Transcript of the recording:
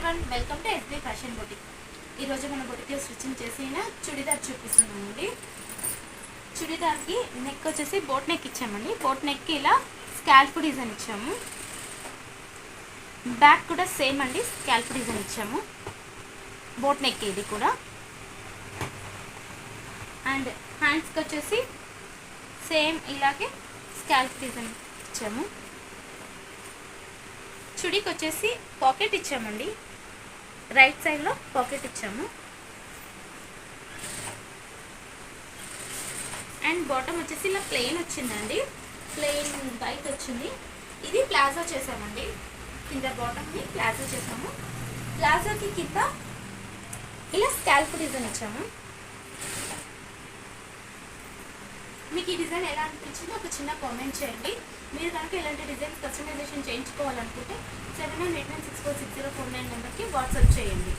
Everyone, welcome to SB fashion boutique. ఈరోజు మన బొటిక్లో stitching చేసిన చుడిదార్ చూపిస్తున్నామండి. చుడిదార్కి నెక్ వచ్చేసి బోట్ నెక్ ఇచ్చామండి. బోట్ నెక్కి ఇలా స్కాల్ప్ డిజైన్ ఇచ్చాము. బ్యాక్ కూడా సేమ్ అండి, స్కాల్ప్ డిజైన్ ఇచ్చాము. బోట్ నెక్ ఇది కూడా. అండ్ హ్యాండ్స్కి వచ్చేసి సేమ్ ఇలాగే స్కాల్ప్ డిజైన్ ఇచ్చాము. చుడీకి వచ్చేసి పాకెట్ ఇచ్చామండి, రైట్ సైడ్లో పాకెట్ ఇచ్చాము. అండ్ బాటమ్ వచ్చేసి ఇలా ప్లెయిన్ వచ్చిందండి, ప్లెయిన్ బయట వచ్చింది. ఇది ప్లాజో చేసామండి, కింద బాటమ్ని ప్లాజో చేసాము. ప్లాజోకి కింద ఇలా స్కాల్ప్ డిజైన్ ఇచ్చాము. మీకు ఈ డిజైన్ ఎలా అనిపించిందో ఒక చిన్న కామెంట్ చేయండి. మీరు కనుక ఇలాంటి డిజైన్స్ కస్టమైజేషన్ చేయించుకోవాలనుకుంటే 7989646049 నెంబర్కి వాట్సాప్ చేయండి.